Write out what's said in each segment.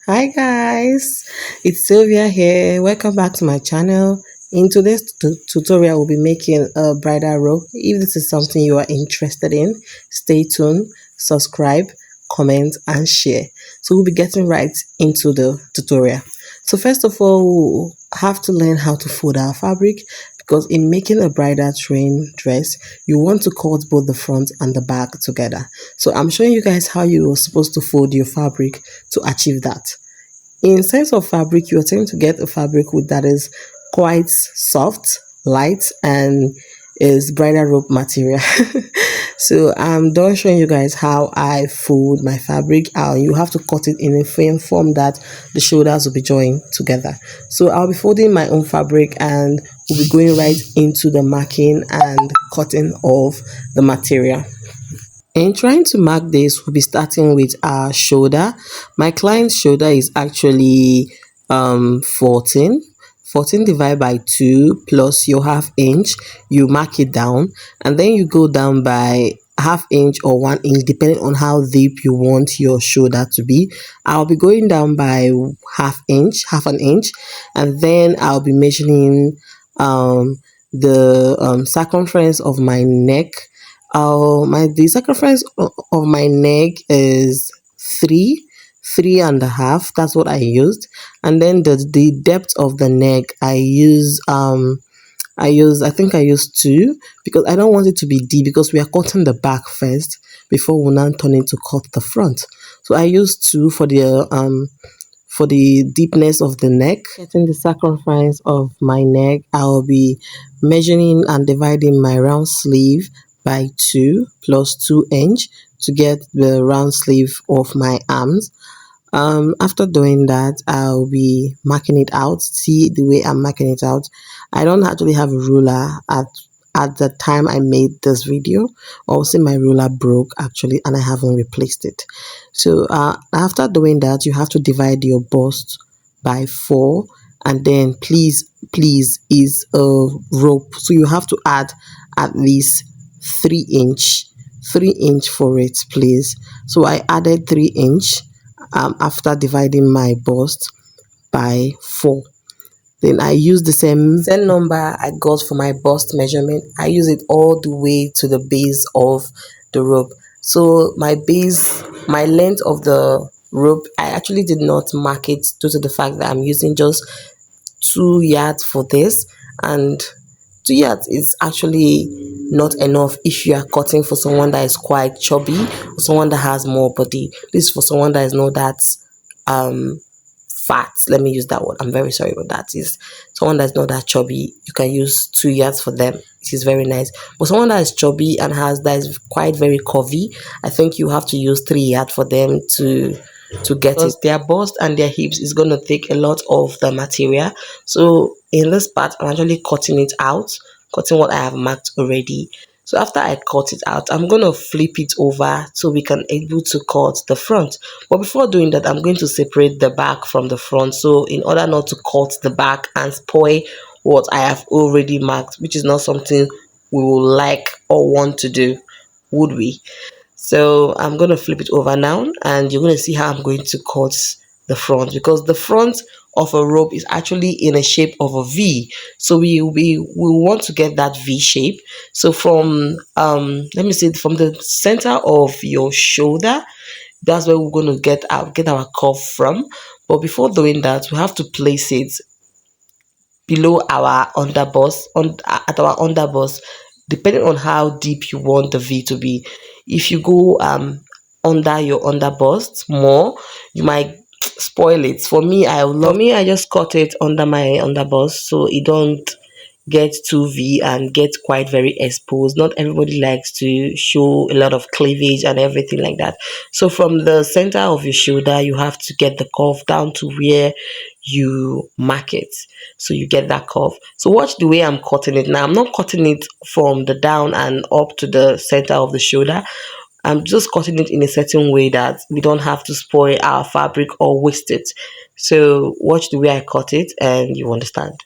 Hi guys, it's Sylvia here. Welcome back to my channel. In today's tutorial, we'll be making a bridal robe. If this is something you are interested in, stay tuned, subscribe, comment, and share. So we'll be getting right into the tutorial. So first of all, we'll have to learn how to fold our fabric because in making a bridal train dress, you want to cut both the front and the back together. So I'm showing you guys how you're supposed to fold your fabric to achieve that. In sense of fabric, you're trying to get a fabric with that is quite soft, light, and is bridal rope material. So I'm done showing you guys how I fold my fabric. You have to cut it in a frame form that the shoulders will be joined together. So I'll be folding my own fabric and we'll be going right into the marking and cutting of the material. In trying to mark this, we'll be starting with our shoulder. My client's shoulder is actually 14. 14 divided by 2 plus your half inch. You mark it down and then you go down by half inch or 1 inch depending on how deep you want your shoulder to be. I'll be going down by half an inch, and then I'll be measuring the circumference of my neck. My the circumference of my neck is three, 3.5. That's what I used, and then the depth of the neck I think I used 2 because I don't want it to be deep because we are cutting the back first before we now turn it to cut the front. So I used 2 for the deepness of the neck. Getting the circumference of my neck, I'll be measuring and dividing my round sleeve by 2 plus 2 inch to get the round sleeve of my arms. After doing that, I'll be marking it out. See the way I'm marking it out. I don't actually have a ruler at the time I made this video. Also, my ruler broke actually, and I haven't replaced it. So after doing that, you have to divide your bust by 4, and then please is a rope. So you have to add at least 3 inch, 3 inch for it, please. So I added 3 inch after dividing my bust by 4. Then I use the same number I got for my bust measurement. I use it all the way to the base of the rope. So my length of the rope, I actually did not mark it due to the fact that I'm using just 2 yards for this, and 2 yards is actually not enough if you are cutting for someone that is quite chubby or someone that has more body. This is for someone that is not that um fat. Let me use that word. I'm very sorry, but that is someone that's not that chubby. You can use 2 yards for them. It is very nice. But someone that is chubby and that is quite very curvy, I think you have to use 3 yards for them to get it. Their bust and their hips is going to take a lot of the material. So in this part, I'm actually cutting it out, cutting what I have marked already. So after I cut it out, I'm going to flip it over so we can able to cut the front. But before doing that, I'm going to separate the back from the front. So in order not to cut the back and spoil what I have already marked, which is not something we will like or want to do, would we? So I'm going to flip it over now, and you're going to see how I'm going to cut the front, because the front of a rope is actually in a shape of a V. So we want to get that V shape. So from let me see, from the center of your shoulder, that's where we're going to get our curve from. But before doing that, we have to place it below our underbust, at our underbust, depending on how deep you want the V to be. If you go under your underbust more, you might spoil it. For me, I just cut it under my underbust so it don't get too V and get quite very exposed. Not everybody likes to show a lot of cleavage and everything like that. So from the center of your shoulder, you have to get the curve down to where you mark it, so you get that curve. So watch the way I'm cutting it now. I'm not cutting it from the down and up to the center of the shoulder. I'm just cutting it in a certain way that we don't have to spoil our fabric or waste it. So watch the way I cut it and you understand.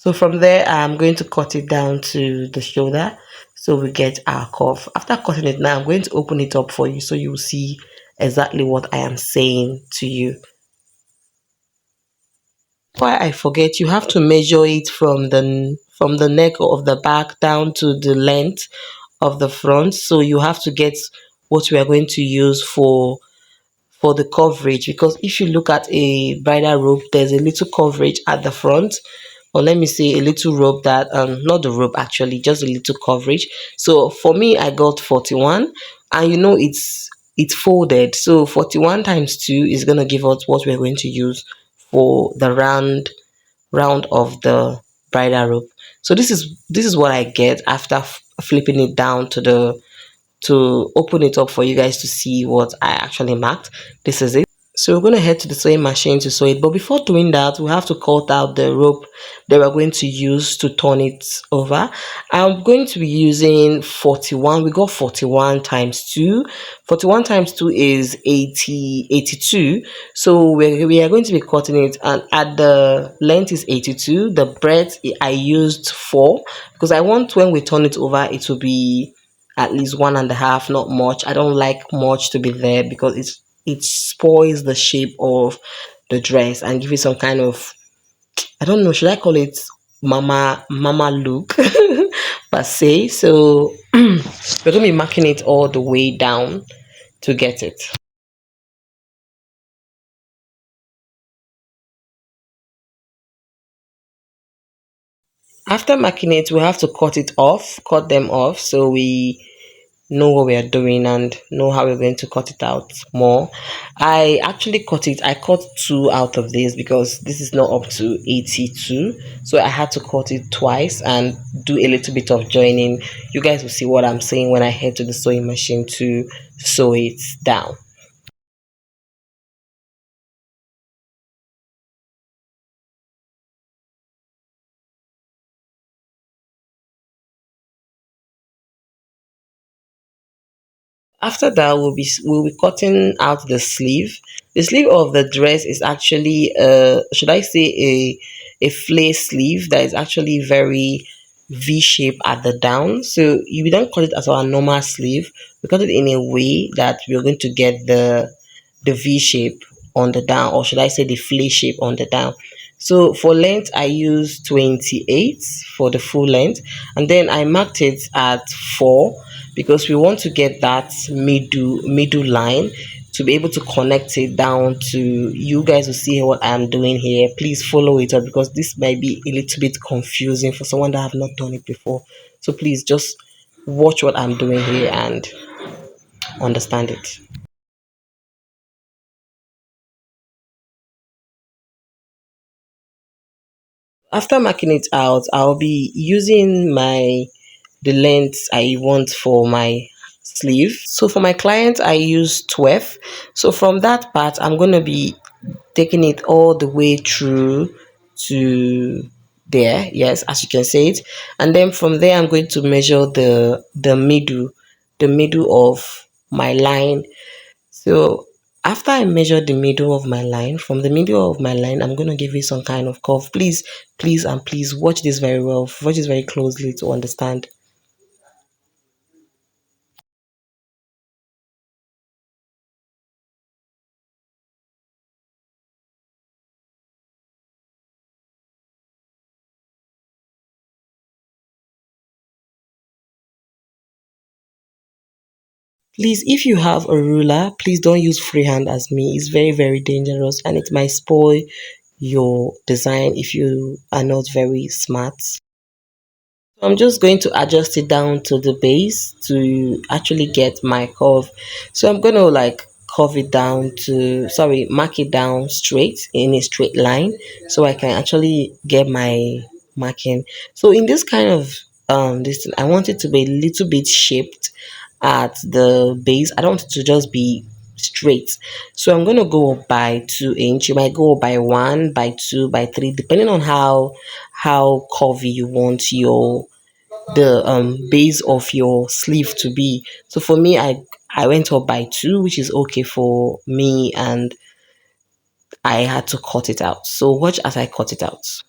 So from there, I'm going to cut it down to the shoulder so we get our cuff. After cutting it now, I'm going to open it up for you so you will see exactly what I am saying to you. Why I forget, you have to measure it from the neck of the back down to the length of the front. So you have to get what we are going to use for the coverage, because if you look at a bridal robe, there's a little coverage at the front, or let me say a little robe that not the robe actually, just a little coverage. So for me, I got 41, and you know it's folded, so 41 times 2 is going to give us what we're going to use for the round of the bridal robe. So this is what I get after flipping it down to open it up for you guys to see what I actually marked. This is it. So we're going to head to the sewing machine to sew it. But before doing that, we have to cut out the rope that we're going to use to turn it over. I'm going to be using 41. We got 41 times 2. 41 times 2 is 82. So we are going to be cutting it. And at the length is 82. The breadth, I used 4. Because I want when we turn it over, it will be at least 1.5, not much. I don't like much to be there because it spoils the shape of the dress and give it some kind of, I don't know, should I call it mama look per se. So we're gonna be marking it all the way down to get it. After marking it, we have to cut them off so we know what we are doing and know how we're going to cut it out more. I cut 2 out of this because this is not up to 82, so I had to cut it twice and do a little bit of joining. You guys will see what I'm saying when I head to the sewing machine to sew it down. After that, we'll be cutting out the sleeve. The sleeve of the dress is actually should I say a flare sleeve that is actually very V shape at the down. So you don't cut it as our normal sleeve. We cut it in a way that we're going to get the V shape on the down, or should I say the flare shape on the down. So for length, I used 28 for the full length, and then I marked it at 4 because we want to get that middle line to be able to connect it down to, you guys will see what I'm doing here. Please follow it up because this might be a little bit confusing for someone that have not done it before. So please just watch what I'm doing here and understand it. After marking it out, I'll be using my the length I want for my sleeve. So for my client, I use 12. So from that part, I'm going to be taking it all the way through to there. Yes, as you can see it. And then from there, I'm going to measure the middle of my line. So after I measure the middle of my line, from the middle of my line, I'm going to give it some kind of curve. Please, please, and please watch this very well. Watch this very closely to understand. Please, if you have a ruler, please don't use freehand as me. It's very, very dangerous and it might spoil your design if you are not very smart. I'm just going to adjust it down to the base to actually get my curve. So I'm going to like curve it down to, sorry, mark it down straight in a straight line so I can actually get my marking. So in this kind of this I want it to be a little bit shaped at the base. I don't want it to just be straight. So I'm going to go up by 2 inch. You might go up by 1, by 2, by 3, depending on how curvy you want your the base of your sleeve to be. So for me, I went up by 2, which is okay for me, and I had to cut it out. So watch as I cut it out.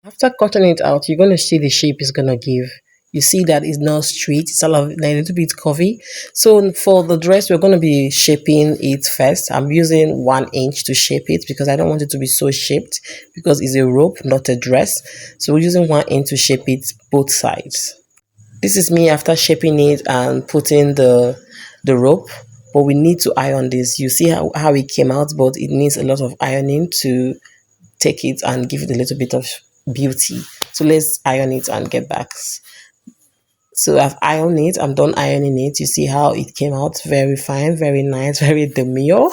After cutting it out, you're going to see the shape it's going to give. You see that it's not straight, it's a little bit curvy. So for the dress, we're going to be shaping it first. I'm using 1 inch to shape it because I don't want it to be so shaped because it's a rope, not a dress. So we're using 1 inch to shape it both sides. This is me after shaping it and putting the rope, but we need to iron this. You see how it came out, but it needs a lot of ironing to take it and give it a little bit of beauty. So let's iron it and get back. So I've ironed it. I'm done ironing it. You see how it came out, very fine, very nice, very demure.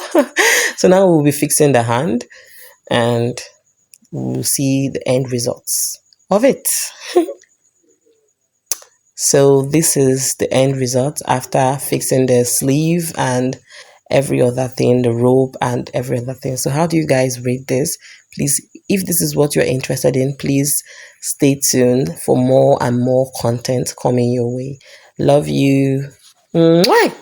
So now we'll be fixing the hand and we'll see the end results of it. So this is the end result after fixing the sleeve and every other thing, the rope and every other thing. So how do you guys rate this? Please, if this is what you're interested in, please stay tuned for more and more content coming your way. Love you. Mwah!